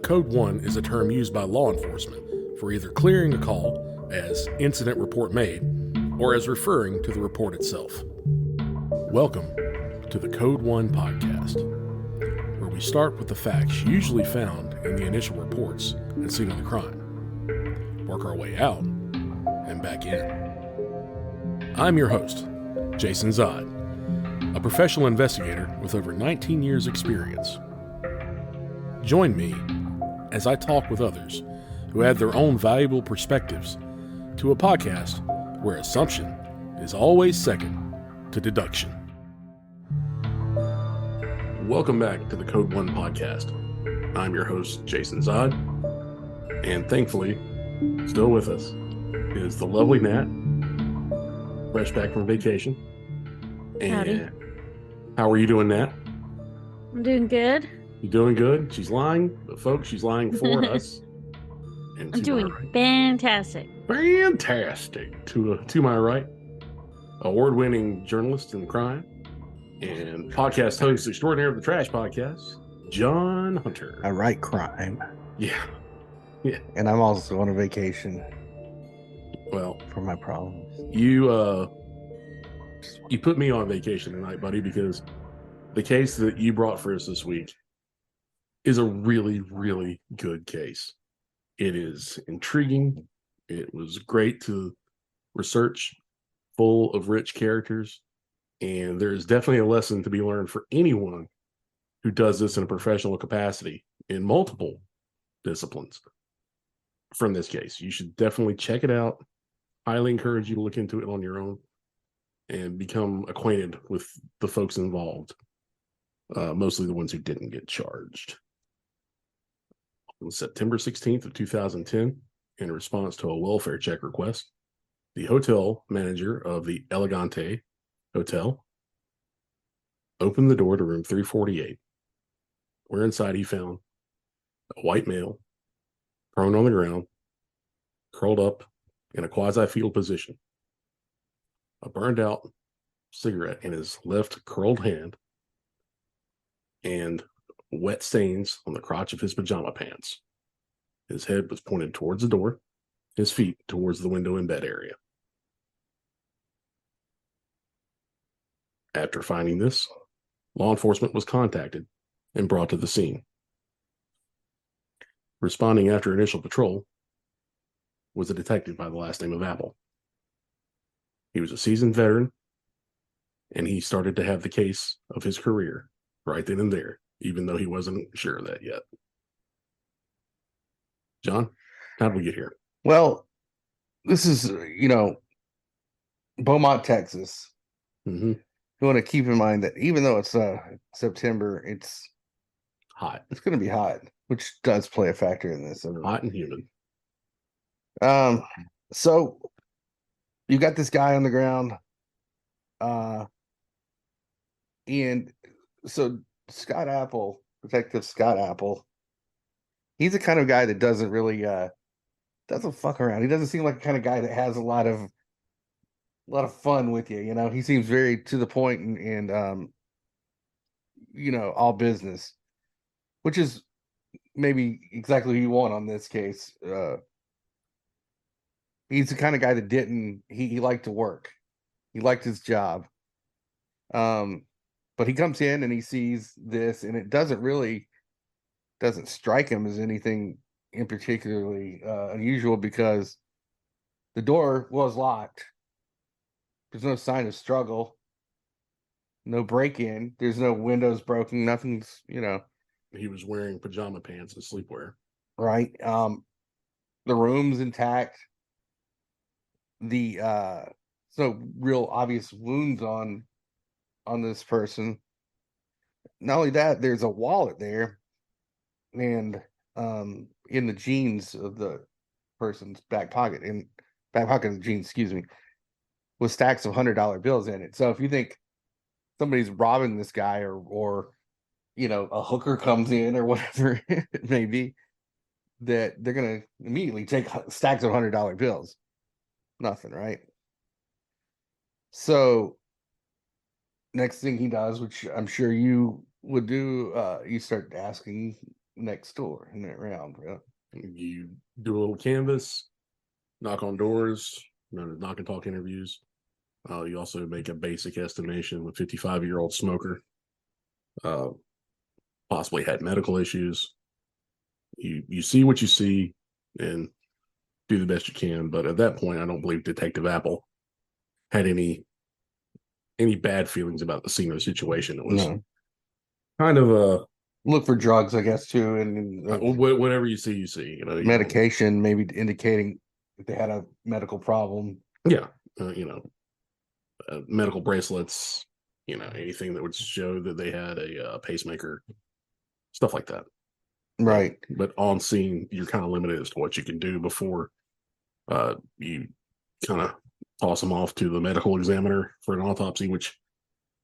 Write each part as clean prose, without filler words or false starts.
Code 1 is a term used by law enforcement for either clearing a call as incident report made or as referring to the report itself. Welcome to the Code 1 podcast, where we start with the facts usually found in the initial reports and scene of the crime, work our way out, and back in. I'm your host, Jason Zod, a professional investigator with over 19 years' experience. Join me as I talk with others who add their own valuable perspectives to a podcast where assumption is always second to deduction. Welcome back to the Code 1 podcast. I'm your host, Jason Zod, and thankfully, still with us is the lovely Nat, fresh back from vacation. And howdy. How are you doing, Nat? I'm doing good. You doing good? She's lying, but folks, she's lying for us. And I'm doing fantastic. Fantastic. To my right, award-winning journalist in crime and podcast host extraordinaire of the Trash Podcast, John Hunter. I write crime. Yeah. And I'm also on a vacation. Well, for my problems. You put me on vacation tonight, buddy, because the case that you brought for us this week is a really, really good case. It is intriguing. It was great to research, full of rich characters, and there is definitely a lesson to be learned for anyone who does this in a professional capacity in multiple disciplines from this case. You should definitely check it out. Highly encourage you to look into it on your own and become acquainted with the folks involved, mostly the ones who didn't get charged. On September 16th of 2010, in response to a welfare check request, the hotel manager of the Elegante Hotel opened the door to room 348, where inside he found a white male prone on the ground, curled up in a quasi-fetal position, a burned out cigarette in his left curled hand, and wet stains on the crotch of his pajama pants. His head was pointed towards the door, his feet towards the window and bed area. After finding this, law enforcement was contacted and brought to the scene. Responding after initial patrol was a detective by the last name of Apple. He was a seasoned veteran, and he started to have the case of his career right then and there, even though he wasn't sure of that yet. John, how did we get here? Well, this is, Beaumont, Texas. Mm-hmm. You want to keep in mind that even though it's September, it's hot. It's going to be hot, which does play a factor in this. Hot and humid. So you got this guy on the ground, and so Scott Apple, Detective Scott Apple, he's the kind of guy that doesn't really doesn't fuck around. He doesn't seem like the kind of guy that has a lot of fun with you. He seems very to the point and all business, which is maybe exactly who you want on this case. He's the kind of guy that he liked to work. He liked his job. But he comes in and he sees this, and it doesn't strike him as anything in particularly unusual, because the door was locked. There's no sign of struggle, no break-in. There's no windows broken. Nothing's, He was wearing pajama pants and sleepwear. Right. The room's intact. No real obvious wounds on this person. Not only that, there's a wallet there, and in the jeans of the person's back pocket of the jeans, with stacks of $100 bills in it. So if you think somebody's robbing this guy, or a hooker comes in or whatever it may be, that they're gonna immediately take stacks of $100 bills. Nothing, right? So next thing he does, which I'm sure you would do, you start asking next door in that round. Yeah. You do a little canvas, knock on doors, knock and talk interviews. You also make a basic estimation with 55-year-old smoker, possibly had medical issues. You see what you see and do the best you can. But at that point, I don't believe Detective Apple had any bad feelings about the scene of the situation. It was kind of a look for drugs, I guess, too, and whatever you see, you see. Medication, maybe indicating if they had a medical problem. Yeah, medical bracelets. Anything that would show that they had a pacemaker, stuff like that. Right. But on scene, you're kind of limited as to what you can do before you kind of toss them off to the medical examiner for an autopsy, which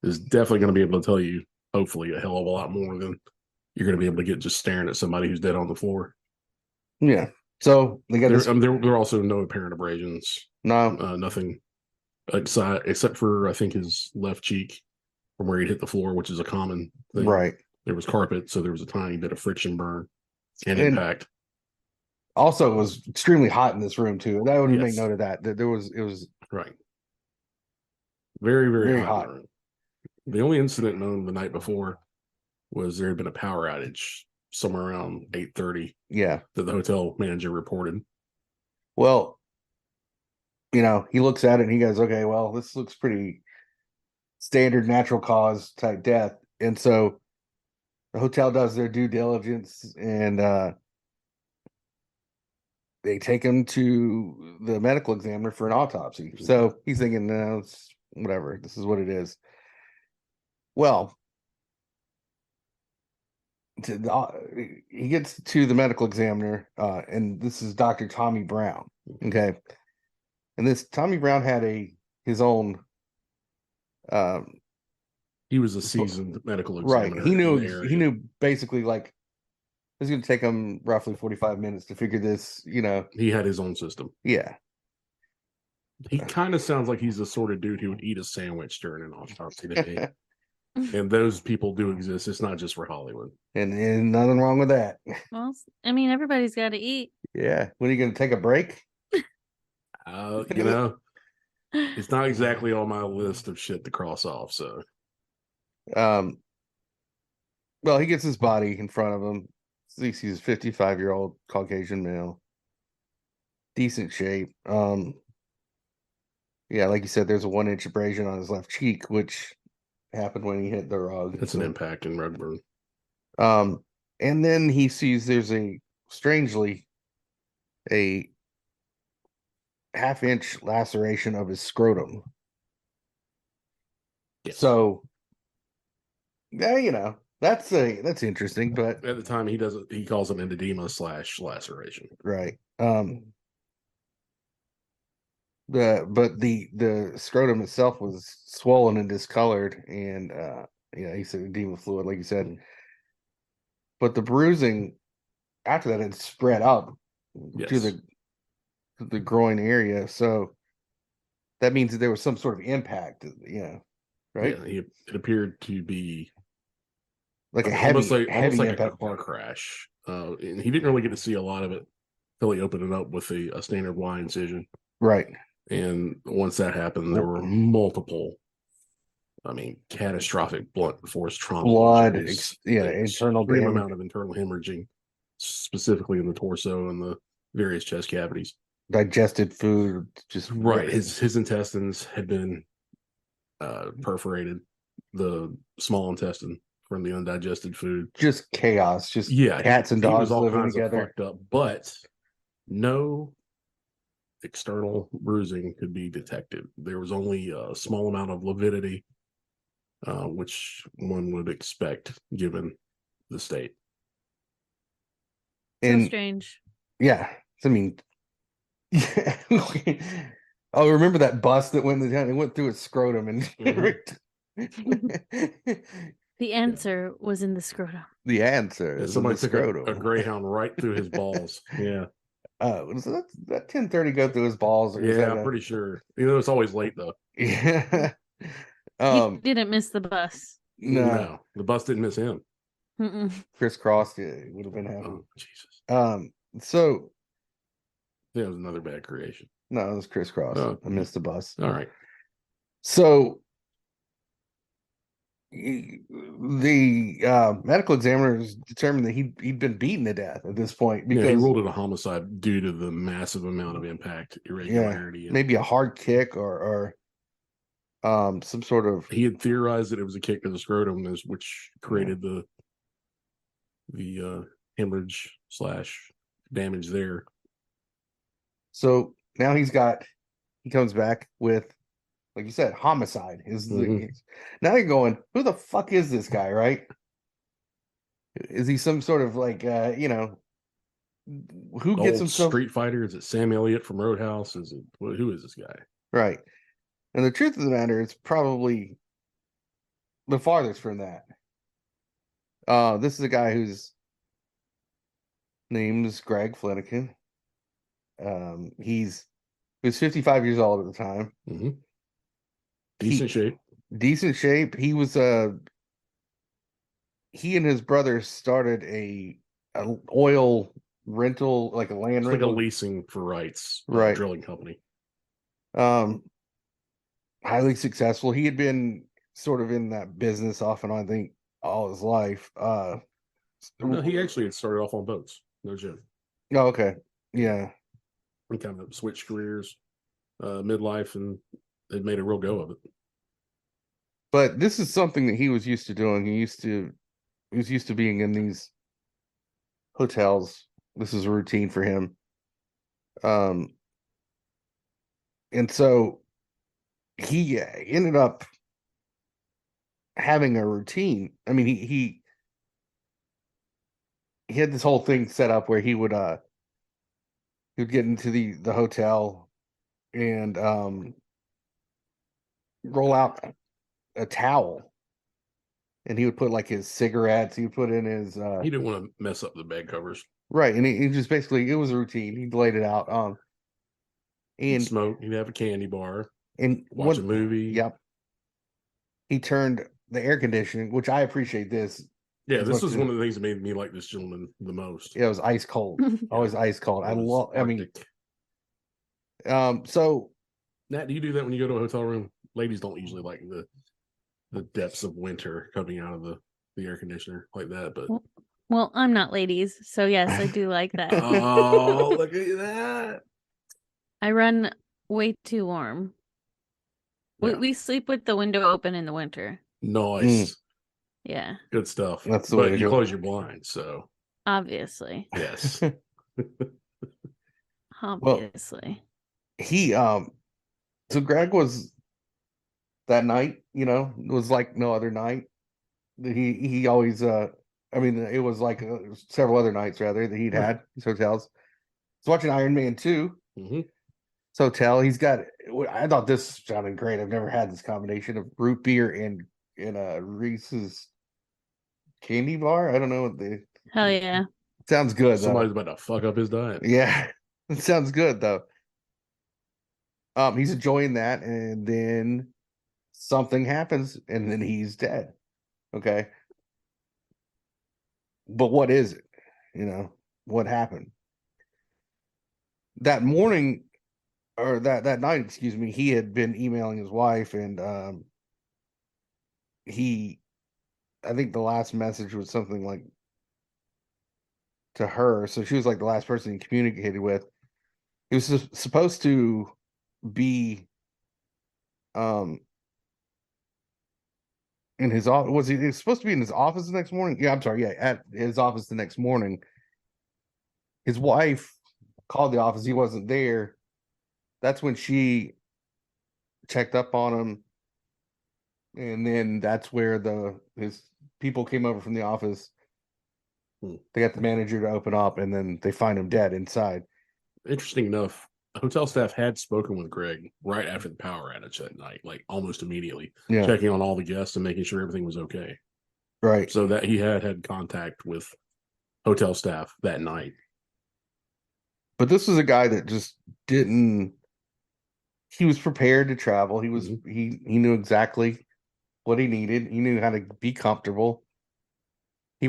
is definitely going to be able to tell you, hopefully, a hell of a lot more than you're going to be able to get just staring at somebody who's dead on the floor. Yeah. So they got there are also no apparent abrasions. No. Nothing except for, I think, his left cheek from where he hit the floor, which is a common thing. Right. There was carpet, so there was a tiny bit of friction burn and impact. Also, it was extremely hot in this room too. I would make note of that. That it was right. Very, very hot. The only incident known the night before was there had been a power outage somewhere around 8:30. Yeah. That the hotel manager reported. Well, he looks at it and he goes, okay, well, this looks pretty standard natural cause type death. And so the hotel does their due diligence and they take him to the medical examiner for an autopsy. So he's thinking, no, it's whatever. This is what it is. Well, he gets to the medical examiner, and this is Dr. Tommy Brown. Okay. And this Tommy Brown had his own. He was a seasoned medical examiner. Right. He knew basically like it's going to take him roughly 45 minutes to figure this, He had his own system. Yeah. He kind of sounds like he's the sort of dude who would eat a sandwich during an autopsy day. And those people do exist. It's not just for Hollywood. And nothing wrong with that. Well, I mean, everybody's got to eat. Yeah. When are you going to take a break? It's not exactly on my list of shit to cross off. So, well, he gets his body in front of him. He's a 55-year-old Caucasian male, decent shape. Yeah, like you said, there's a 1-inch abrasion on his left cheek, which happened when he hit the rug. That's an impact and rug burn. And then he sees there's strangely a 1/2-inch laceration of his scrotum. Yes. So, yeah, that's interesting. But at the time, he calls it an edema / laceration. Right. The scrotum itself was swollen and discolored, and he said edema fluid, like you said. But the bruising after that had spread up to the groin area, so that means that there was some sort of impact. Right? Yeah, it appeared to be like a heavy, almost like impact. A car crash. And he didn't really get to see a lot of it until he opened it up with a standard Y incision. Right. And once that happened, there were multiple, catastrophic blunt force trauma. Blood, internal damage. Amount of internal hemorrhaging, specifically in the torso and the various chest cavities. Digested food, just right. His intestines had been perforated, the small intestine from the undigested food. Just chaos. Just cats and dogs living together. Fucked up, but no external bruising could be detected. There was only a small amount of lividity, which one would expect given the state. So strange. Yeah. Oh, remember that bus that went through its scrotum and The answer was in the scrotum. The answer is somebody took a greyhound right through his balls. Yeah. Was that 10:30 go through his balls? Yeah, I'm pretty sure. It's always late though. Yeah. He didn't miss the bus. No, the bus didn't miss him. crisscrossed, it would have been heavy. Oh, Jesus. So That was another bad creation. no, it was crisscross. Oh, I missed the bus. All right. So the medical examiners determined that he'd been beaten to death at this point because he ruled it a homicide due to the massive amount of impact irregularity. Maybe a hard kick or some sort of. He had theorized that it was a kick to the scrotum, which created the hemorrhage / damage there. So now he comes back with, like you said, homicide. Now you're going, who the fuck is this guy, right? Is he some sort of like, who gets him Street fighter? Is it Sam Elliott from Roadhouse? Who is this guy? Right. And the truth of the matter, it's probably the farthest from that. This is a guy whose name is Greg Fleniken. He was 55 years old at the time. Mm-hmm. Decent shape. He was he and his brother started a oil rental, like a land rental, like a leasing for rights, right? Drilling company. Highly successful. He had been sort of in that business off and on, I think, all his life. No, he actually had started off on boats. No joke. Oh, okay. Yeah. He kind of switched careers midlife, and they'd made a real go of it. But this is something that he was used to doing. He was used to being in these hotels. This is a routine for him. And so he ended up having a routine. I mean, he had this whole thing set up where he would get into the hotel and roll out a towel, and he would put like his cigarettes, he would put in his he didn't want to mess up the bed covers, right? And he just basically, it was a routine. He laid it out, and he'd smoke. He'd have a candy bar and watch a movie. Yep. He turned the air conditioning, which I appreciate this. Yeah, this was one of the things that made me like this gentleman the most. Yeah, it was ice cold. Always ice cold. I love. Arctic. I mean, so Nat, do you do that when you go to a hotel room? Ladies don't usually like the depths of winter coming out of the air conditioner like that, but well, I'm not ladies, so yes, I do like that. Oh, look at that. I run way too warm. Yeah. We sleep with the window open in the winter. Nice. Yeah. Good stuff. That's the way but to you go. close your blinds, so Obviously. yes. Obviously. Well, so Greg was that night, it was like no other night. He always I mean, it was like several other nights rather that he'd had these hotels. He's watching Iron Man 2. Mm-hmm. This hotel. He's got, I thought this sounded great. I've never had this combination of root beer and a Reese's candy bar. I don't know what Hell yeah. Sounds good. Somebody's about to fuck up his diet. Yeah. It sounds good though. He's enjoying that, and then something happens, and then he's dead. Okay. But what is it? What happened? That morning, or that night, excuse me, he had been emailing his wife, and I think the last message was something like to her. So she was like the last person he communicated with. He was supposed to be in his office. Was he supposed to be in his office the next morning? Yeah, I'm sorry. Yeah, at his office the next morning. His wife called the office. He wasn't there. That's when she checked up on him, and then that's where his people came over from the office. They got the manager to open up, and then they find him dead inside. Interesting enough, hotel staff had spoken with Greg right after the power outage that night, like almost immediately, checking on all the guests and making sure everything was okay. Right. So that he had contact with hotel staff that night. But this was a guy that just didn't. He was prepared to travel. He was he knew exactly what he needed. He knew how to be comfortable. he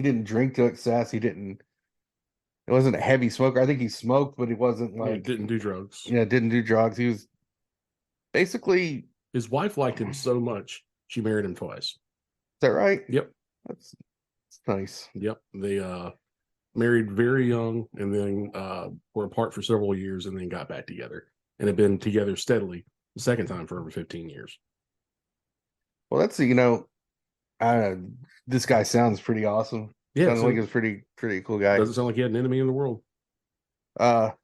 didn't drink to excess. It wasn't a heavy smoker. I think he smoked, but he wasn't like, didn't do drugs. didn't do drugs. He was basically, His wife liked him so much she married him twice. is that right? Yep. That's nice. Yep. They married very young and then were apart for several years and then got back together and have been together steadily the second time for over 15 years. Well, that's this guy sounds pretty awesome. Yeah, Sounds like he's pretty cool guy. Doesn't sound like he had an enemy in the world.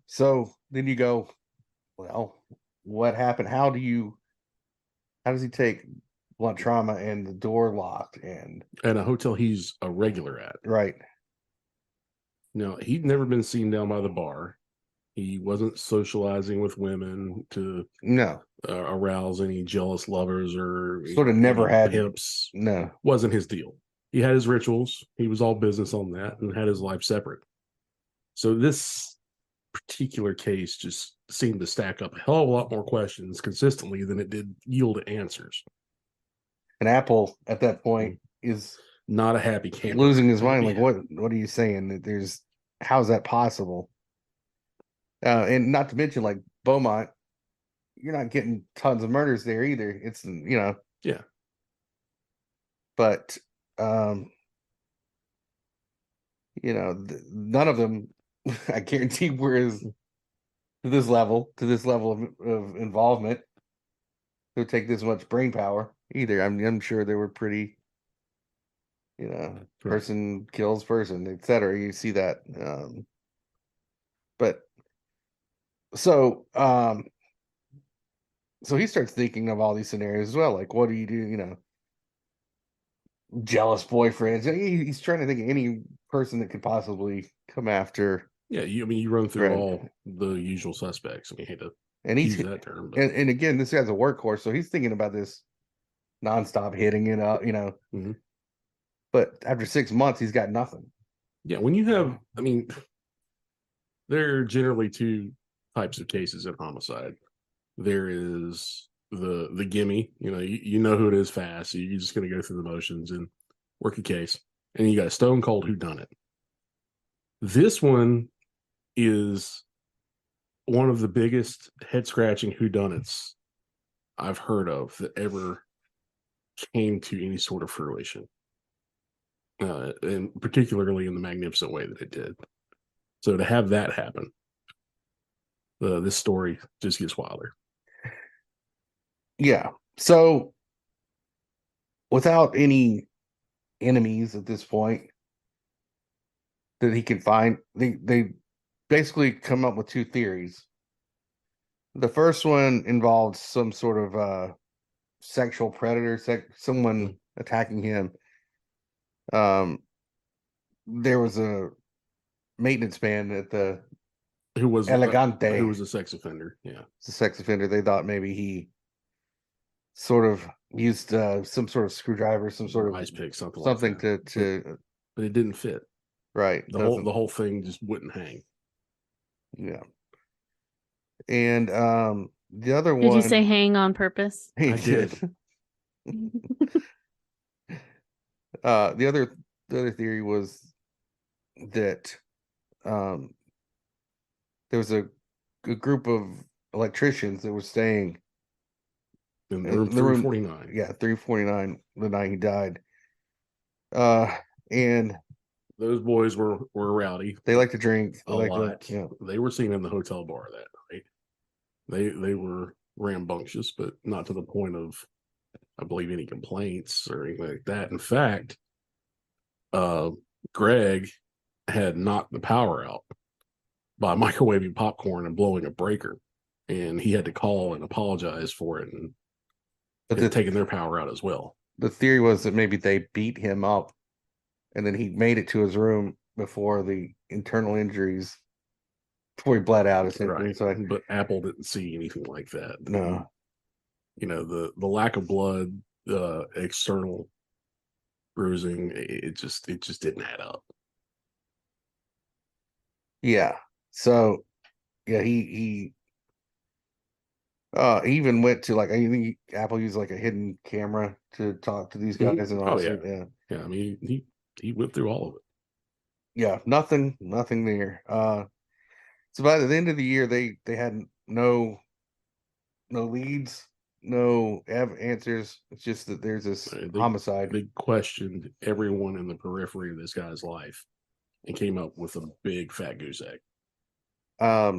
So then you go, well, what happened? How does he take blunt trauma and the door locked and At a hotel he's a regular at. right? Now, he'd never been seen down by the bar. He wasn't socializing with women to No, arouse any jealous lovers or sort of never had pimps. No, Wasn't his deal. He had his rituals. He was all business on that and had his life separate. So this particular case just seemed to stack up a hell of a lot more questions consistently than it did yield answers. and Apple at that point is Not a happy camper. losing his mind. Like, what are you saying? How's that possible? And not to mention, like, Beaumont, you're not getting tons of murders there either. It's Yeah. But none of them, I guarantee, were to this level of involvement to take this much brain power either. I'm sure they were pretty, person kills person, etc. You see that. But so he starts thinking of all these scenarios as well. Like, what do you do? Jealous boyfriends. He's trying to think of any person that could possibly come after. Yeah, you run through Right. all the usual suspects. I hate to And use that term. But. And again, this guy's a workhorse, so he's thinking about this nonstop, hitting it up, Mhm. But after 6 months, he's got nothing. Yeah, when you have, there are generally two types of cases in homicide. There is the gimme, you know who it is fast, so you're just going to go through the motions and work a case, and you got a stone cold whodunit. This one is one of the biggest head scratching whodunits I've heard of that ever came to any sort of fruition, and particularly in the magnificent way that it did. So to have that happen, this story just gets wilder. Yeah. So without any enemies at this point that he can find, they basically come up with two theories. The first one involved some sort of sexual predator, someone attacking him. There was a maintenance man at the Who was Elegante, who was a sex offender. Yeah, it's a sex offender. They thought maybe he sort of used some sort of screwdriver, some sort of ice pick, something like that. But it didn't fit. Right. The whole thing just wouldn't hang. Yeah. And the other one. Did you say hang on purpose? I did. The other theory was that there was a group of electricians that were staying in room 349. Yeah, 349 the night he died. And those boys were rowdy. They like to drink a lot. They were seen in the hotel bar that night. They were rambunctious, but not to the point of, I believe, any complaints or anything like that. In fact, Greg had knocked the power out by microwaving popcorn and blowing a breaker, and he had to call and apologize for it, and taking their power out as well. The theory was that maybe they beat him up, and then he made it to his room before the internal injuries, before he bled out. Right. But Apple didn't see anything like that. No. The lack of blood, external bruising, it just didn't add up. Yeah. So yeah, he He even went to like I think Apple used like a hidden camera to talk to these guys and all. Oh, yeah. Yeah. Yeah, I mean, he went through all of it. Yeah, nothing there. So by the end of the year, they had no leads, no answers. It's just that there's this homicide. They questioned everyone in the periphery of this guy's life and came up with a big fat goose egg. I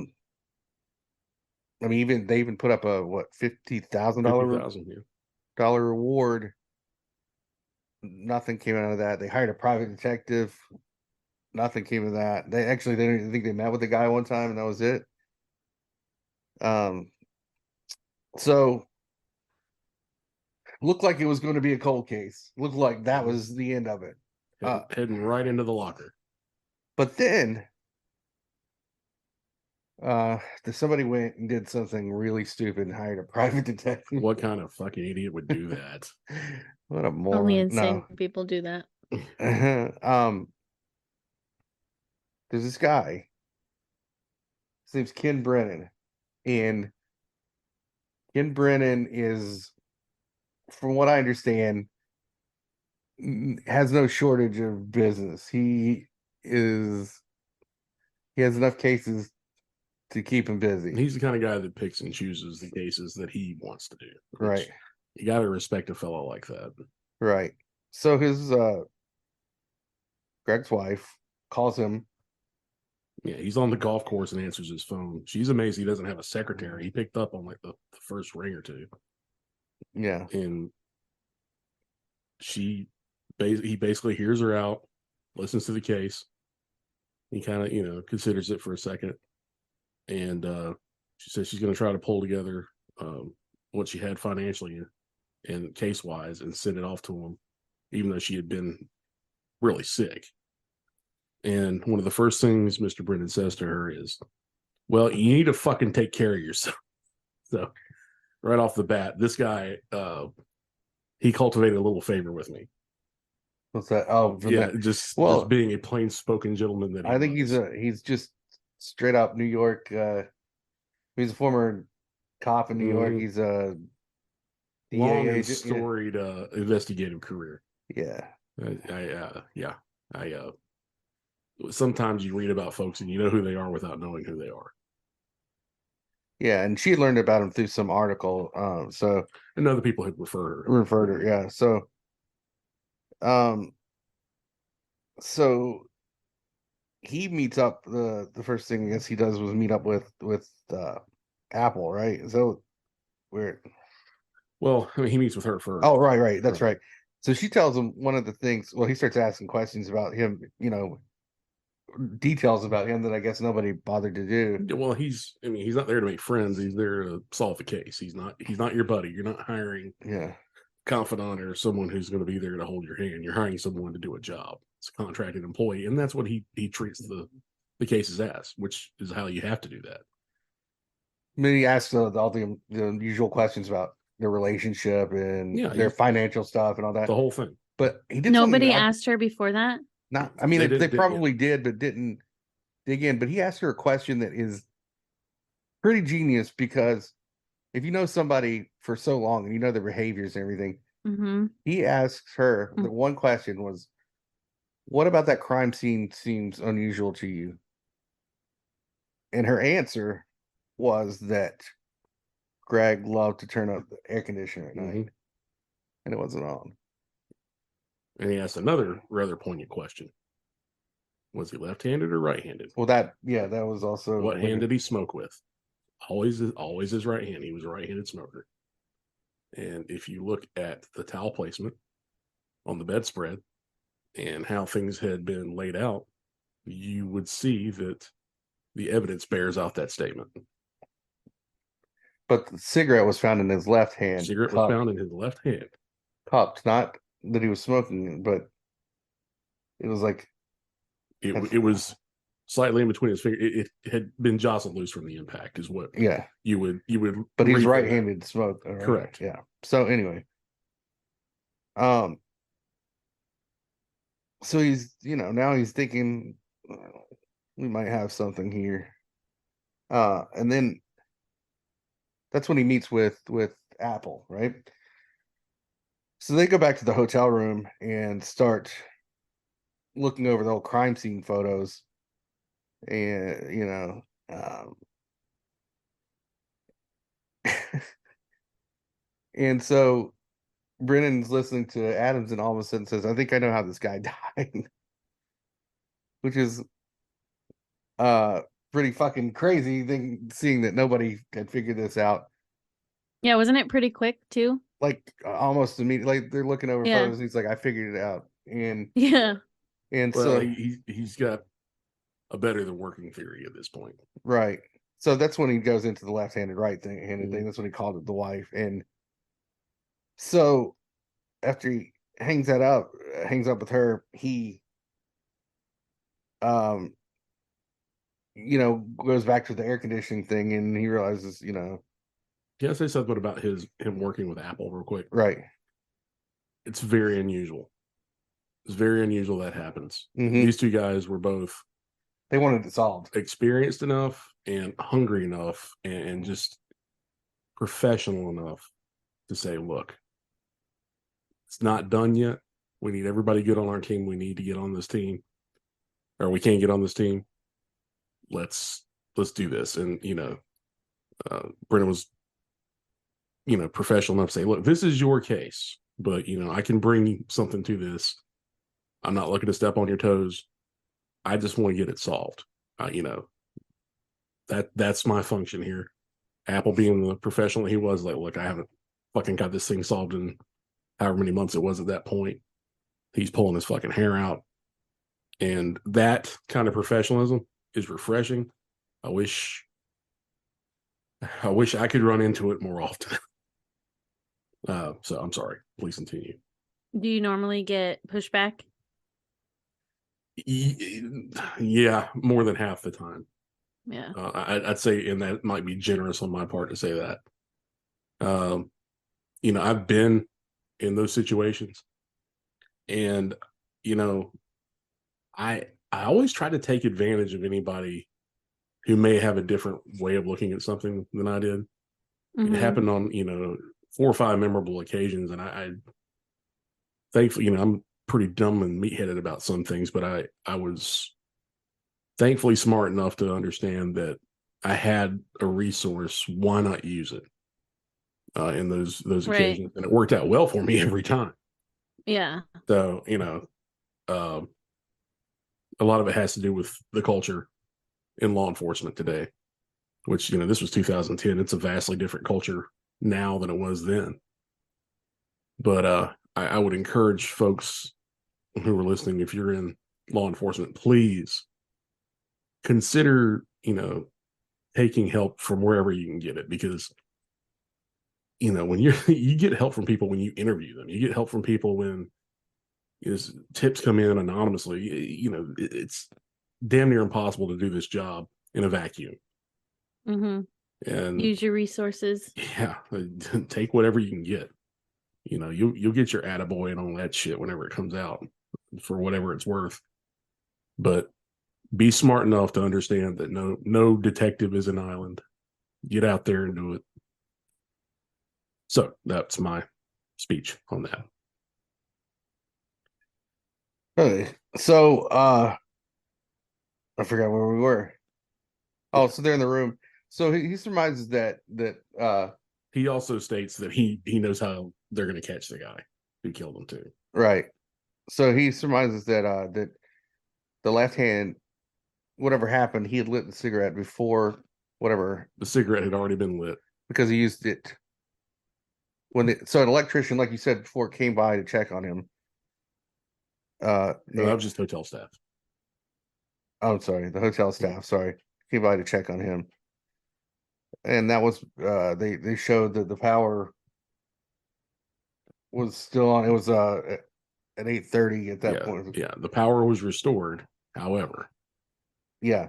mean, they even put up a what $50,000 reward. Nothing came out of that. They hired a private detective. Nothing came of that. They didn't even think they met with the guy one time, and that was it. So looked like it was going to be a cold case. Looked like that was the end of it. Heading right into the locker. But then somebody went and did something really stupid and hired a private detective. What kind of fucking idiot would do that? What a moron. Only insane people do that. There's this guy. His name's Ken Brennan. And Ken Brennan is, from what I understand, has no shortage of business. He has enough cases to keep him busy. He's the kind of guy that picks and chooses the cases that he wants to do. Right. You got to respect a fellow like that. Right. So his Greg's wife calls him. Yeah, he's on the golf course and answers his phone. She's amazed he doesn't have a secretary. He picked up on like the first ring or two. Yeah. And he basically hears her out, listens to the case. He kind of, considers it for a second. And she says she's going to try to pull together what she had financially and case wise and send it off to him, even though she had been really sick. And one of the first things Mr. Brennan says to her is, well, you need to fucking take care of yourself. So right off the bat, this guy, he cultivated a little favor with me. What's that? Oh, yeah, just being a plain spoken gentleman that I think he's just straight up New York. He's a former cop in New York. He's a long and storied investigative career. Yeah. Sometimes you read about folks and you know who they are without knowing who they are. Yeah, and she learned about him through some article. And other people had referred her. Yeah. So he meets up. The first thing I guess he does was meet up with Apple, right? So weird. Well, I mean, he meets with her first. Oh, right. That's right. So she tells him one of the things. Well, he starts asking questions about him. Details about him that I guess nobody bothered to do. Well, he's not there to make friends. He's there to solve a case. He's not your buddy. You're not hiring confidant or someone who's going to be there to hold your hand. You're hiring someone to do a job. It's a contracted employee, and that's what he treats the cases as, which is how you have to do that. I mean, he asks all the usual questions about their relationship and their financial stuff and all that. The whole thing. But he did. Nobody asked her before that. Not. I mean, they probably did, but didn't dig in. But he asked her a question that is pretty genius, because if you know somebody for so long and you know their behaviors and everything, he asks her the one question was, "What about that crime scene seems unusual to you?" And her answer was that Greg loved to turn up the air conditioner at night, and it wasn't on. And he asked another rather poignant question. Was he left-handed or right-handed? Well, that was also... What hand did he smoke with? Always his right hand. He was a right-handed smoker. And if you look at the towel placement on the bedspread and how things had been laid out, you would see that the evidence bears out that statement. But the cigarette was found in his left hand. Cigarette was found in his left hand. Cupped, not that he was smoking, but it was like... It was slightly in between his fingers. It had been jostled loose from the impact, is what you would. But he's right-handed smoke. Right? Correct. Yeah. So anyway, so he's now he's thinking we might have something here, and then That's when he meets with Apple, right? So they go back to the hotel room and start looking over the old crime scene photos, and and so Brennan's listening to Adams and all of a sudden says, "I think I know how this guy died," which is pretty fucking crazy thing, seeing that nobody had figured this out. Yeah, wasn't it pretty quick too? Like almost immediately, like they're looking over Yeah. photos. And he's like, "I figured it out," and Yeah. Well, so he's got a better than working theory at this point. right. So that's when he goes into the left-handed, right-handed thing. Mhm. That's when he called it the wife, and so after he hangs up with her, he um goes back to the air conditioning thing, and he realizes, Can I say something about him working with Apple real quick? right. It's very unusual. It's very unusual that happens. Mhm. These two guys were both They wanted it solved. experienced enough and hungry enough and just professional enough to say, look, it's not done yet. We need everybody good on our team. We need to get on this team, or we can't get on this team. Let's do this. And Brennan was professional enough to say, look, this is your case, but I can bring something to this. I'm not looking to step on your toes. I just want to get it solved. That's my function here. Apple, being the professional he was, like, look, I haven't fucking got this thing solved in however many months it was at that point. He's pulling his fucking hair out. And that kind of professionalism is refreshing. I wish I could run into it more often. So I'm sorry. Please continue. Do you normally get pushback? Yeah, more than half the time. Yeah. I'd say, and that might be generous on my part to say that. I've been in those situations, and I always try to take advantage of anybody who may have a different way of looking at something than I did. It Mhm. happened on 4 or 5 memorable occasions, and I thankfully, I'm pretty dumb and meatheaded about some things, but I was thankfully smart enough to understand that I had a resource. Why not use it in those Right. occasions? And it worked out well for me every time. Yeah. So uh, a lot of it has to do with the culture in law enforcement today, which this was 2010. It's a vastly different culture now than it was then. But I would encourage folks who are listening, if you're in law enforcement, please consider taking help from wherever you can get it, because when you get help from people when you interview them, you get help from people when tips come in anonymously. It's damn near impossible to do this job in a vacuum. Mhm. And Use your resources. yeah, take whatever you can get. You'll get your attaboy and all that shit whenever it comes out, for whatever it's worth. But be smart enough to understand that no detective is an island. Get out there and do it. So that's my speech on that. Okay. So I forgot where we were. Oh, so they're in the room. So he surmises that He also states that he knows how they're going to catch the guy who killed him too. right. So he surmises that the left hand, whatever happened, he had lit the cigarette before whatever, The cigarette had already been lit. because he used it so an electrician, like you said before, came by to check on him. No, that was just hotel staff. I'm sorry, the hotel staff, sorry, came by to check on him. And that was they showed that the power was still on. It was at 8:30 at that point. Yeah, the power was restored. However, Yeah.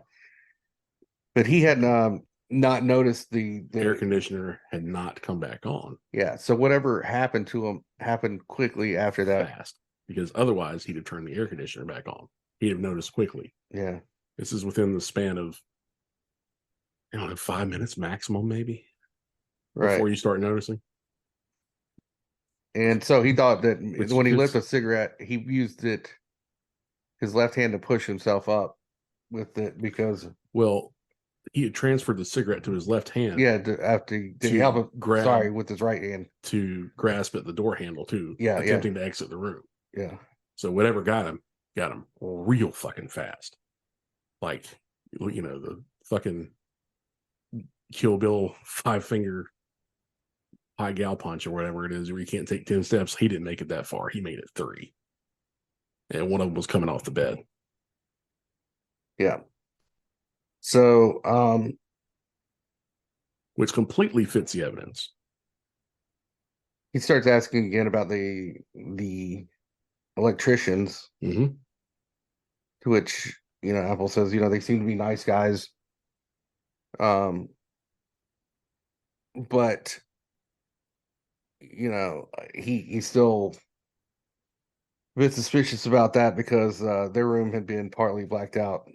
But he had not noticed the air conditioner had not come back on. Yeah, so whatever happened to him happened quickly after that. Fast, because otherwise he'd have turned the air conditioner back on. He'd have noticed quickly. Yeah. This is within the span of 5 minutes maximum, maybe. before you start noticing. And so he thought that Which when he lit is- the cigarette, he used his left hand to push himself up with it because Well, he had transferred the cigarette to his left hand. yeah, to help him grab with his right hand to grasp at the door handle too. Yeah, attempting to exit the room. Yeah. So whatever got him real fucking fast. Like, you know, the fucking Kill Bill 5-finger high gal punch or whatever it is, where you can't take 10 steps. He didn't make it that far. He made it 3. And one of them was coming off the bed. Yeah. So, which completely fits the evidence. He starts asking again about the electricians, Mm-hmm. to which, Apple says, they seem to be nice guys. But he's still a bit suspicious about that because their room had been partly blacked out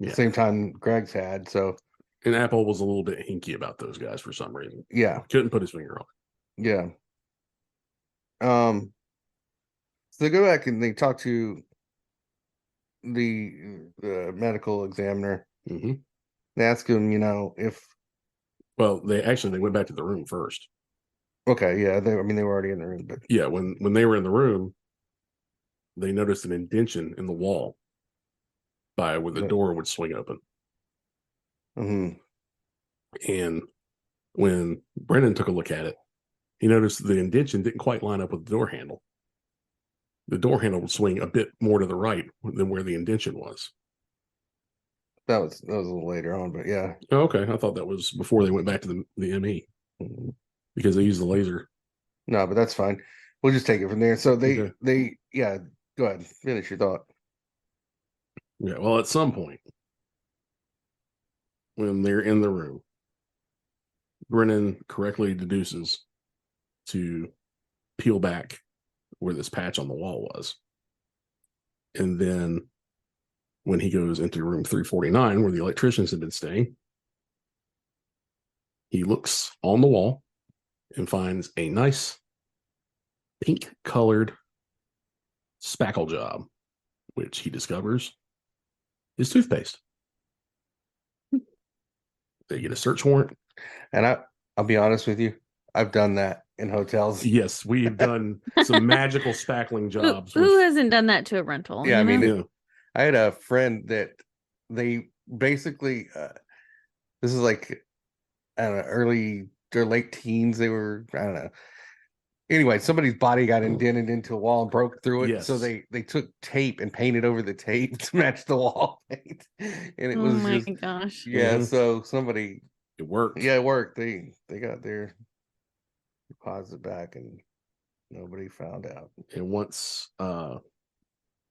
at the same time Greg's had. So, and Apple was a little bit hinky about those guys for some reason. Yeah, couldn't put his finger on it. Yeah. So they go back and they talk to the medical examiner. Mm-hmm. They ask him, if. Well, they went back to the room first. Okay, yeah. They were already in the room, but yeah, when they were in the room, they noticed an indention in the wall by where the door would swing open. Mm-hmm. And when Brennan took a look at it, he noticed the indention didn't quite line up with the door handle. The door handle would swing a bit more to the right than where the indention was. That was a little later on, but yeah. Oh, okay, I thought that was before they went back to the ME because they used the laser. No, but that's fine. We'll just take it from there. So they go ahead, finish your thought. Yeah, well, at some point when they're in the room, Brennan correctly deduces to peel back where this patch on the wall was. And then when he goes into room 349, where the electricians had been staying, he looks on the wall and finds a nice pink colored spackle job, which he discovers is toothpaste. They get a search warrant. And I'll be honest with you, I've done that in hotels. Yes, we've done some magical spackling jobs. Who hasn't done that to a rental? Yeah, I had a friend that they basically this is like, I don't know, early or late teens. They were, I don't know. Anyway, somebody's body got indented into a wall and broke through it. Yes. So they took tape and painted over the tape to match the wall paint. And it was my just, gosh. yeah. Mhm. So somebody, It worked. yeah, it worked. They got their deposit back and nobody found out. And once the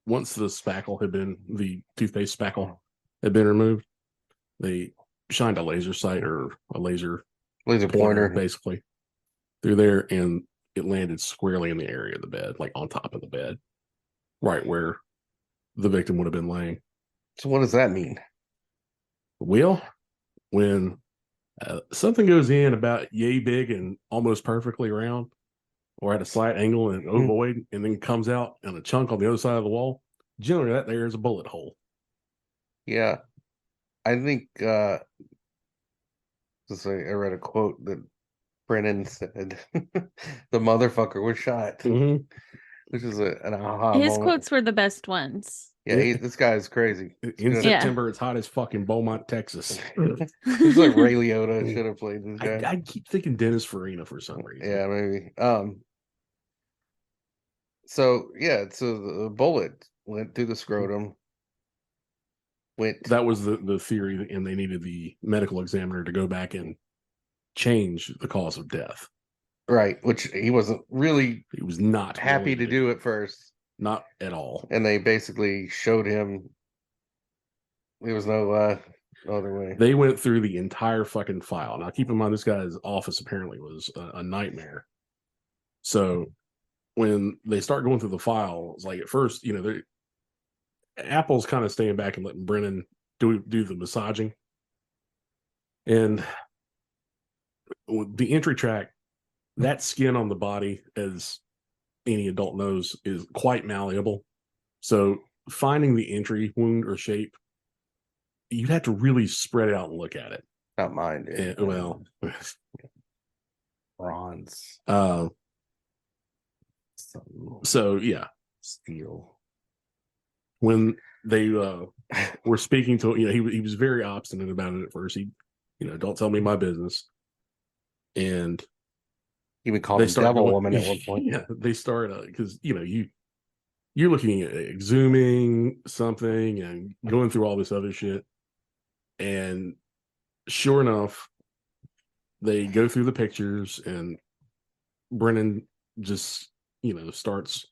spackle had been, the toothpaste spackle had been removed, they shined a laser sight or a laser pointer basically through there, and it landed squarely in the area of the bed, like on top of the bed, right where the victim would have been laying. So what does that mean? Well, when something goes in about yay big and almost perfectly round, or at a slight angle and ovoid, and then comes out in a chunk on the other side of the wall, generally that there is a bullet hole. Yeah. I think I read a quote that Brennan said, "The motherfucker was shot," which is an aha His moment. quotes were the best ones. Yeah, this guy is crazy. In September, it's hot as fucking Beaumont, Texas. It's like Ray Liotta should have played this guy. I keep thinking Dennis Farina for some reason. Yeah, maybe. So the bullet went through the scrotum. That was the theory, and they needed the medical examiner to go back and change the cause of death. Right, which he wasn't really. He was not happy to do at first. Not at all. And they basically showed him there was no other way. They went through the entire fucking file. Now, keep in mind, this guy's office apparently was a nightmare. So when they start going through the file, it's like at first, Apple's kind of staying back and letting Brennan do the massaging. And the entry tract, that skin on the body, as any adult knows, is quite malleable. So finding the entry wound or shape, you'd have to really spread it out and look at it. Not mine, dude. Well, bronze. So yeah, Steel. when they were speaking to, he was very obstinate about it at first. He, don't tell me my business. And even called him devil woman at one point. Yeah, they start because you're looking at exhuming something and going through all this other shit, and sure enough, they go through the pictures, and Brennan just starts.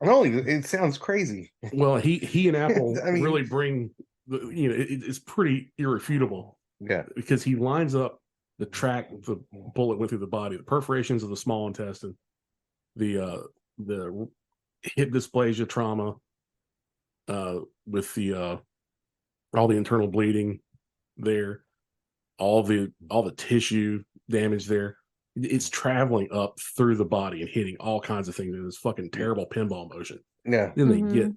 It sounds crazy. Well, he and Apple I mean, really bring it's pretty irrefutable. Yeah, because he lines up the track the bullet went through the body, the perforations of the small intestine, the hip dysplasia trauma, with the all the internal bleeding there, all the tissue damage there. It's traveling up through the body and hitting all kinds of things in this fucking terrible pinball motion. Yeah. Then they get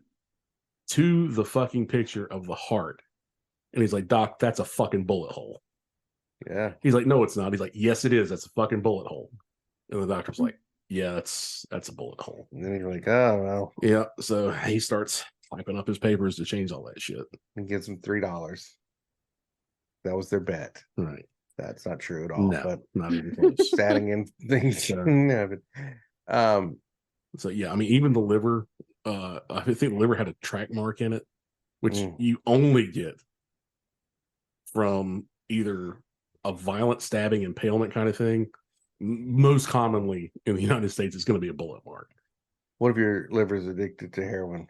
to the fucking picture of the heart, and he's like, "Doc, that's a fucking bullet hole." Yeah. He's like, "No, it's not." He's like, "Yes, it is. That's a fucking bullet hole." And the doctor's like, "Yeah, that's a bullet hole." And then you're like, "Oh well." Yeah. So he starts typing up his papers to change all that shit. And gives him $3. That was their bet. Right. That's not true at all. No, but not even close. adding in things. So yeah, I mean, even the liver, I think the liver had a track mark in it, which you only get from either a violent stabbing, impalement kind of thing. Most commonly in the United States, it's going to be a bullet mark. What if your liver's addicted to heroin?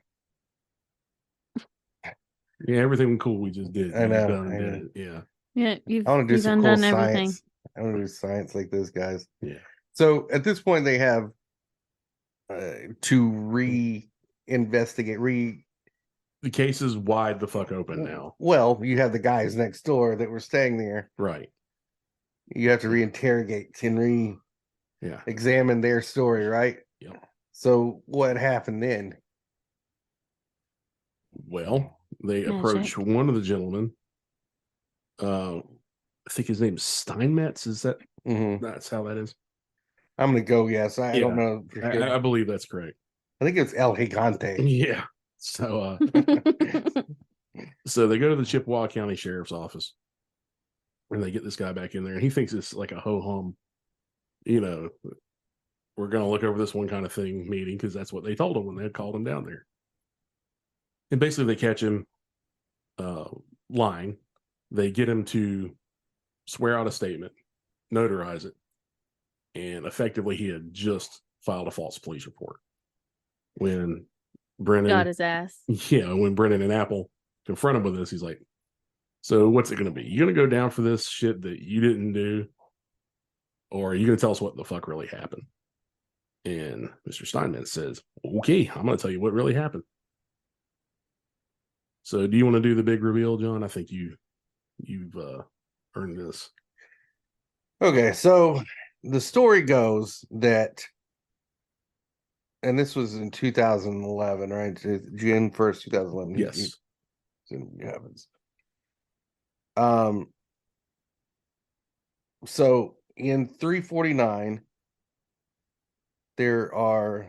Yeah, everything cool we just did. I know. Did it. Yeah. Yeah, you've I want to do some cool everything. science. I want to do science like those guys. Yeah. So at this point, they have to re-investigate. The case is wide the fuck open now. Well, you have the guys next door that were staying there. Right. You have to reinterrogate and examine their story, right? Yep. So what happened then? Well, they approach one of the gentlemen. I think his name is Steinmetz. Is that that's how that is? I'm gonna go yes. I don't know. I believe that's correct. I think it's Elegante. Yeah. So so they go to the Chippewa County Sheriff's Office, and they get this guy back in there, and he thinks it's like a ho-hum, we're gonna look over this one kind of thing meeting, because that's what they told him when they had called him down there. And basically they catch him lying. They get him to swear out a statement, notarize it, and effectively he had just filed a false police report. When Brennan got his ass. Yeah, when Brennan and Apple confront him with this, he's like, "So what's it going to be? You going to go down for this shit that you didn't do, or are you going to tell us what the fuck really happened?" And Mr. Steinman says, "Okay, I'm going to tell you what really happened." So do you want to do the big reveal, John? I think you've earned this. Okay, so the story goes that, and this was in 2011, right? June 1st, 2011. Yes. It happens. So in 349, there are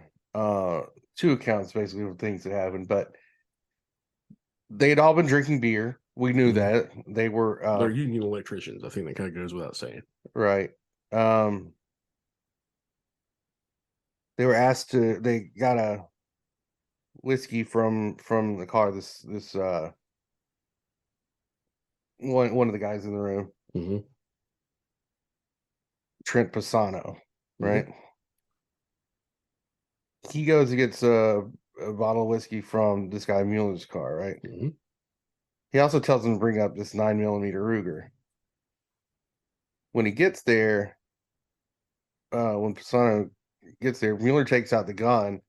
two accounts basically of things that happened, but they had all been drinking beer. We knew that. They were they're union electricians. I think that kind of goes without saying. Right. They were asked to, they got a whiskey from the car, this one of the guys in the room. Trent Pisano, right? He goes and gets a bottle of whiskey from this guy Mueller's car, right? He also tells him to bring up this 9mm Ruger. When he gets there, when Pisano gets there, Mueller takes out the gun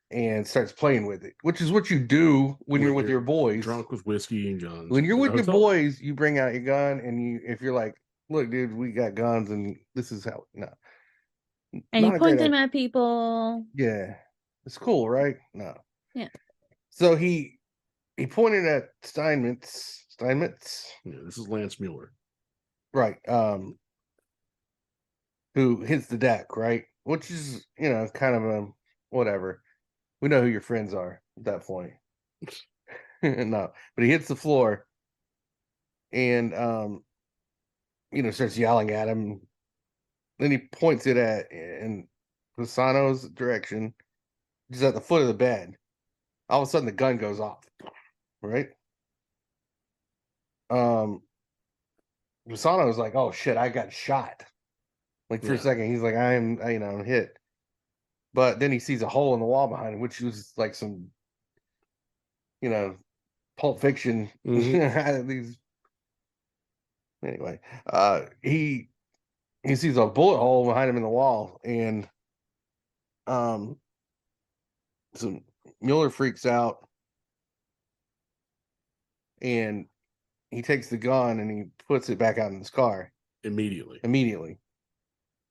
and starts playing with it, which is what you do when you're with your boys. Drunk with whiskey and guns. When you're with your boys, you bring out your gun, and if you're like, look, dude, we got guns, and this is how. No, And you not a point great them idea. at people. Yeah, it's cool, right? No. Yeah. So he pointed at Steinmetz. Steinmetz, Yeah, this is Lance Mueller. right? Who hits the deck, right? Which is, kind of a whatever. We know who your friends are at that point. No, but he hits the floor and starts yelling at him. Then he points it at in Pisano's direction, just at the foot of the bed. All of a sudden, the gun goes off, right? Pisano's like, "Oh shit, I got shot." Like for a second, he's like, I'm hit." But then he sees a hole in the wall behind him, which was like some, Pulp Fiction. These anyway. He sees a bullet hole behind him in the wall, and so Mueller freaks out, and he takes the gun and he puts it back out in his car Immediately.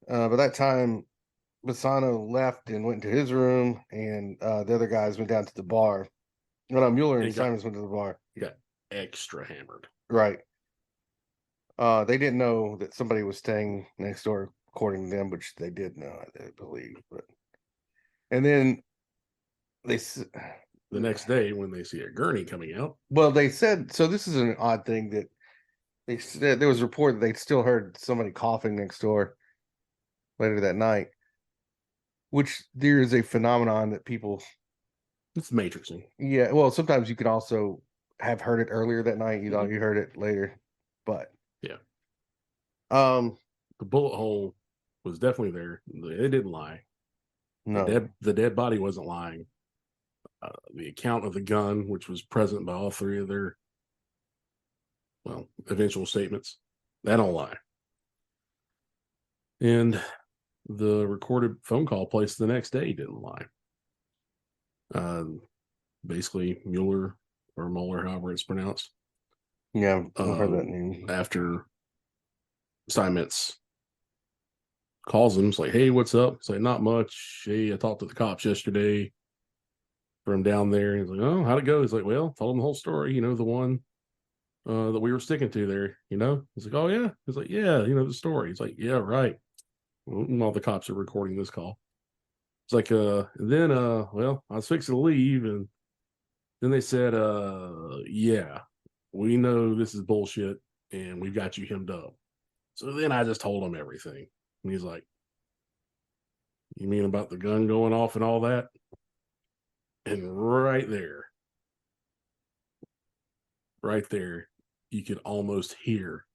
By that time, Bassano left and went into his room, and the other guys went down to the bar. No, Mueller and Simons went to the bar. He got extra hammered. Right. They didn't know that somebody was staying next door, according to them, which they did know, I believe. And then the next day, when they see a gurney coming out, well, they said, so this is an odd thing that they said there was a report that they still heard somebody coughing next door later that night, which there is a phenomenon that people. It's matrixing. Yeah, well, sometimes you can also have heard it earlier that night. You heard it later, but yeah. The bullet hole was definitely there. It didn't lie. No, the dead body wasn't lying. The account of the gun, which was present by all three of their eventual statements, that don't lie. And the recorded phone call placed the next day didn't lie. Basically, Mueller or Mueller, however it's pronounced. Yeah, I've heard that name. After Steinmetz calls him, it's like, "Hey, what's up?" It's like, "Not much. Hey, I talked to the cops yesterday from down there." He's like, "Oh, how'd it go?" He's like, "Well, told him the whole story. The one that we were sticking to there. He's like, "Oh yeah." He's like, "Yeah, the story." He's like, "Yeah, right." All the cops are recording this call. It's like, then, well, I was fixing to leave, and then they said, yeah, we know this is bullshit, and we've got you hemmed up. So then I just told him everything. And he's like, "You mean about the gun going off and all that?" And right there, you could almost hear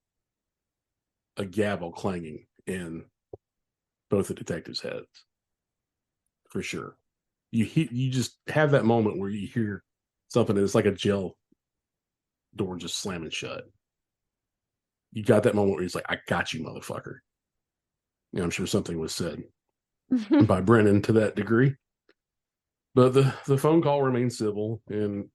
a gavel clanging in both the detectives' heads. For sure. You just have that moment where you hear something and it's like a jail door just slamming shut. You got that moment where he's like, "I got you, motherfucker." I'm sure something was said by Brennan to that degree. But the phone call remained civil, and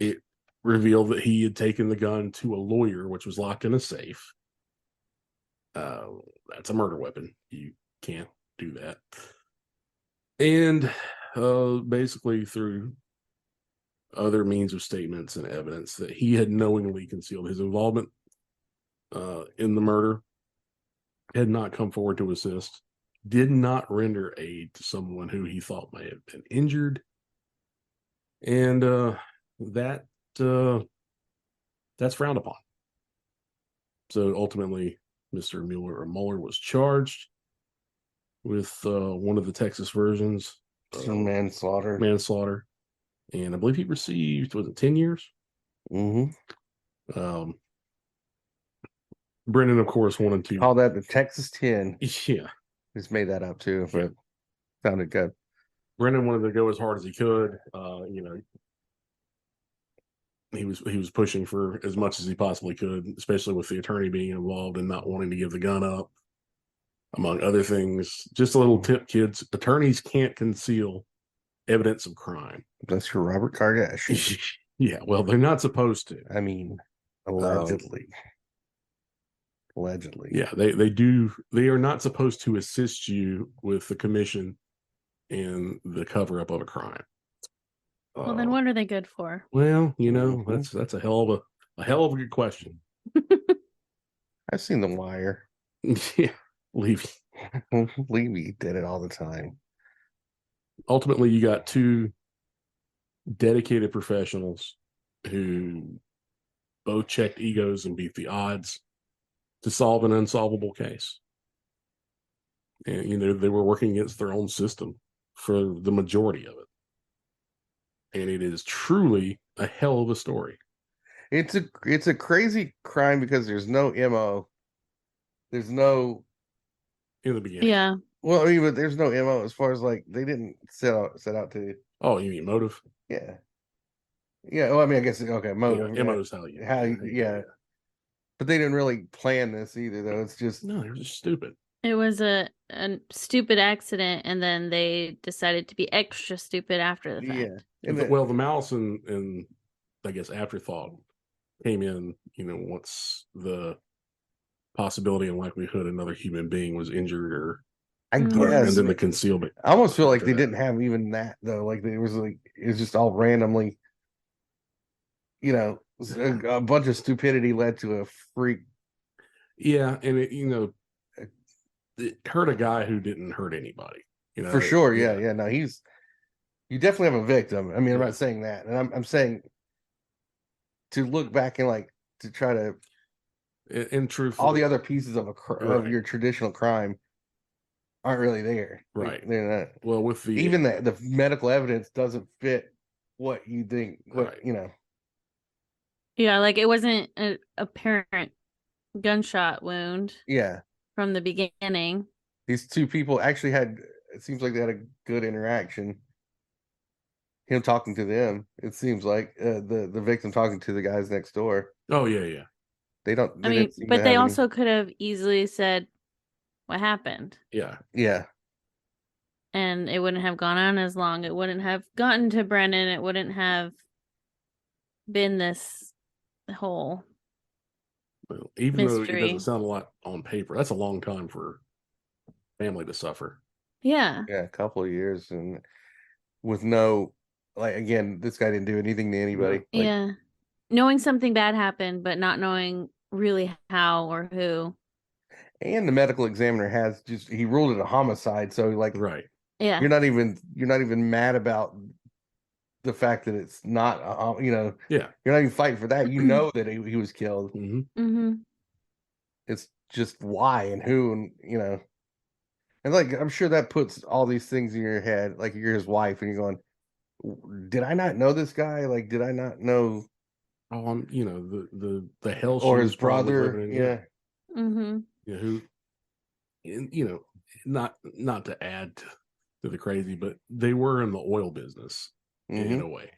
it revealed that he had taken the gun to a lawyer, which was locked in a safe. That's a murder weapon. You can't do that. And basically through other means of statements and evidence that he had knowingly concealed his involvement in the murder, had not come forward to assist, did not render aid to someone who he thought may have been injured, and that's frowned upon. So ultimately, Mr. Mueller was charged with one of the Texas versions, manslaughter, and I believe he received, was it 10 years? Mm-hmm. Brennan, of course, wanted to call that the Texas 10. Yeah, just made that up too, but sounded good. Brennan wanted to go as hard as he could. He was pushing for as much as he possibly could, especially with the attorney being involved and not wanting to give the gun up, among other things. Just a little tip, kids: attorneys can't conceal evidence of crime. That's your Robert Kardashian. Yeah, well, they're not supposed to. I mean, allegedly. Allegedly. Yeah, they are not supposed to assist you with the commission and the cover up of a crime. Well, then what are they good for? Well, Mhm. that's a hell of a good question. I've seen The Wire. Yeah, Levy. Levy did it all the time. Ultimately, you got two dedicated professionals who both checked egos and beat the odds to solve an unsolvable case. And they were working against their own system for the majority of it. And it is truly a hell of a story. It's a crazy crime because there's no MO. There's no In the beginning. Yeah. well, I mean, but there's no MO as far as like they didn't set out to Oh, you mean motive? yeah. Yeah, well, I mean, I guess okay, motive. Yeah, MO is how you yeah. But they didn't really plan this either, though. It's just No, they're just stupid. It was a stupid accident, and then they decided to be extra stupid after the fact. yeah. And The malice and I guess afterthought came in, once the possibility and likelihood another human being was injured or I Mhm. hurt, and guess then the concealment. I almost feel like after they that. didn't have even that though. Like it was just all randomly, a bunch of stupidity led to a freak. Yeah, and it hurt a guy who didn't hurt anybody. For sure, yeah. No, you definitely have a victim. I mean, I'm Yeah. not saying that, and I'm saying to look back and like to try to And truthfully, all the other pieces of of Right. your traditional crime aren't really there. Right. They're not. Well, with the Even the medical evidence doesn't fit what you think. Right. Yeah, like it wasn't an apparent gunshot wound Yeah. from the beginning. These two people actually had. It seems like they had a good interaction. Him talking to them. It seems like the victim talking to the guys next door. Oh yeah. They don't. I They mean, didn't seem but to they have also could have easily said what happened, Yeah. Yeah. and it wouldn't have gone on as long. It wouldn't have gotten to Brennan. It wouldn't have been this whole Well, even though it mystery. doesn't sound a lot on paper, that's a long time for family to suffer. Yeah. Yeah, a couple of years and with no again, this guy didn't do anything to anybody. Yeah. Knowing something bad happened, but not knowing really how or who. And the medical examiner has he ruled it a homicide, so Right. Yeah. you're not even mad about the fact that it's not Yeah. you're not even fighting for that. You know that he was killed. Mm-hmm. Mm-hmm. It's just why and who and and like I'm sure that puts all these things in your head, like you're his wife and you're going, did I not know this guy? Like, did I not know? Oh, the hell she Or was his probably brother? living in. Yeah. Mm-hmm. Who, and, not to add to the crazy, but they were in the oil business in a way.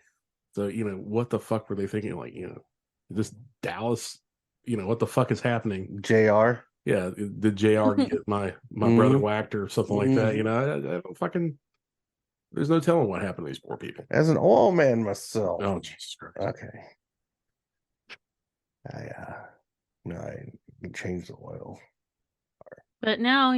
So what the fuck were they thinking? Like this Dallas, what the fuck is happening? JR. Yeah, did JR get my brother whacked or something like that? I don't fucking. There's no telling what happened to these poor people. As an oil man myself. Oh Jesus Christ! Okay. I changed the oil. But now,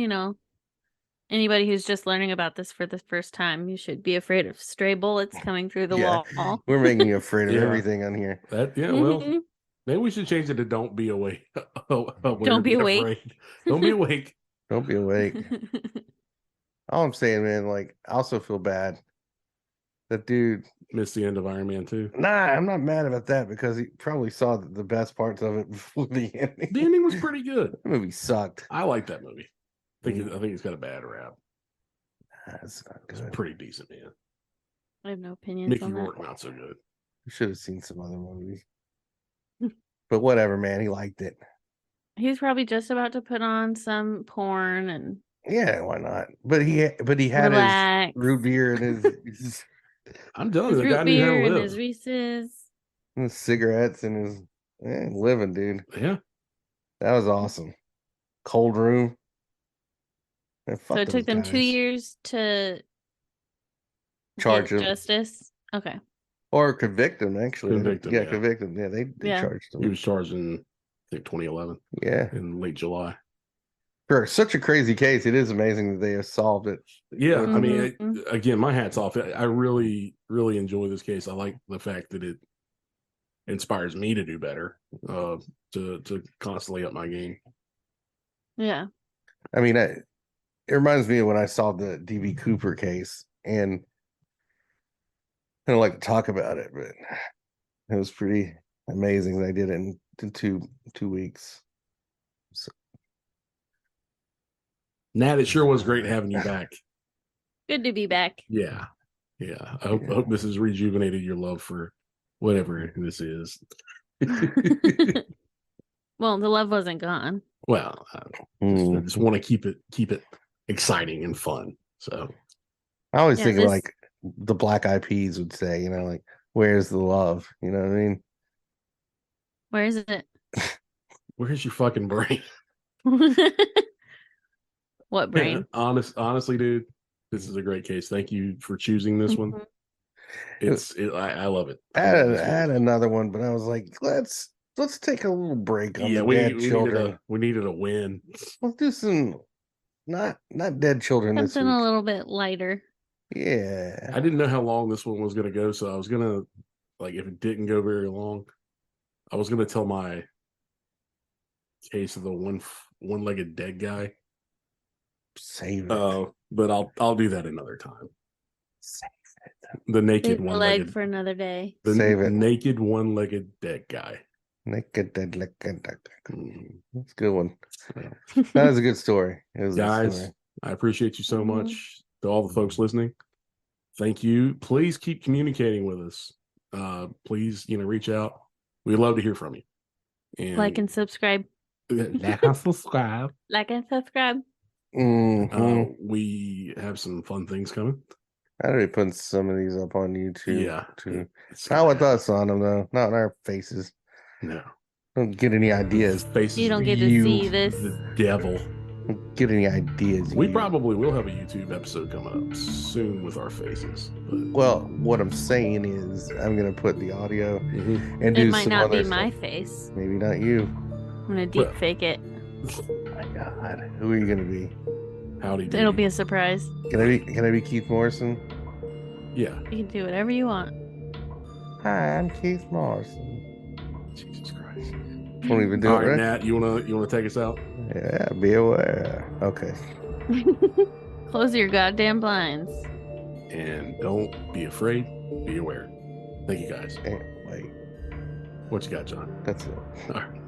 anybody who's just learning about this for the first time, you should be afraid of stray bullets coming through the wall. We're making you afraid of Yeah. everything on here. Well, maybe we should change it to "Don't be awake." Don't be awake. Afraid. Don't be awake. Don't be awake. All I'm saying, man, like I also feel bad. That dude Missed the end of Iron Man 2. Nah, I'm not mad about that because he probably saw the best parts of it before the ending. The ending was pretty good. The movie sucked. I like that movie. I think it's got a bad rap. That's not It's good. pretty decent, man. I have no opinions Mickey on Rourke that. not so good. We should have seen some other movies. But whatever, man. He liked it. He's probably just about to put on some porn and Yeah, why not? But he had relax. his root beer and his I'm telling you, His the guy root knew how beer to and live. his Reese's. cigarettes and his living, dude. Yeah. That was awesome. Cold room. Man, fuck So it took those them 2 guys. years to Charge get him. justice. Okay. Or convict him, actually. Convict him, yeah. Convict him. Yeah, they Yeah. charged him. He was charged in think 2011 Yeah. in late July. For such a crazy case, it is amazing that they have solved it. Yeah, I mean, Mhm. again, my hat's off. I really, really enjoy this case. I like the fact that it inspires me to do better, to constantly up my game. Yeah. I mean, it reminds me of when I solved the DB Cooper case, and I don't like to talk about it, but it was pretty amazing. They did it in two weeks. So, Nat, it sure was great having you back. Good to be back. Yeah. I hope this has rejuvenated your love for whatever this is. Well, the love wasn't gone. Well, I just want to keep it exciting and fun. So I always Yeah, think of this- like the Black Eyed Peas would say, like, where's the love? You know what I mean? Where is it? where's your fucking brain? What brain? Honestly, dude, this is a great case. Thank you for choosing this one. I love it. I had another one, but I was like, let's take a little break on the dead children. We needed a win. Let's do some not dead children this Something week. a little bit lighter. Yeah. I didn't know how long this one was going to go, so I was going to, like, if it didn't go very long, I was going to tell my case of the one-legged dead guy. Save it. But I'll do that another time. Save it. The naked Save the leg one-legged for another day. the Save it. naked one-legged dead guy. Naked dead. Mm. That's a good one. Yeah. That was a good story. It was a good Guys, story. I appreciate you so Mhm. much. To all the folks listening, thank you. Please keep communicating with us. Please, reach out. We'd love to hear from you. And Like and subscribe. like and subscribe. Like and subscribe. Mhm. We have some fun things coming. I'll be putting some of these up on YouTube Yeah, too. it's Not with us on them though. Not in our faces. No, Don't get any ideas. faces. You don't get to You- see this. The devil. Don't get any ideas. We you. probably will have a YouTube episode coming up soon with our faces. But Well, what I'm saying is, I'm gonna put the audio Mhm. and It do might some not other be my stuff. face. Maybe not you. I'm gonna deep Well- fake it. My God, who are you gonna be? Howdy, It'll doody. be a surprise. Can I be Keith Morrison? Yeah. You can do whatever you want. Hi, I'm Keith Morrison. Jesus Christ. Won't even do All it, right, right? Nat, you wanna take us out? Yeah, be aware. Okay. Close your goddamn blinds. And don't be afraid. Be aware. Thank you, guys. Wait, What you got, John? that's it. All right.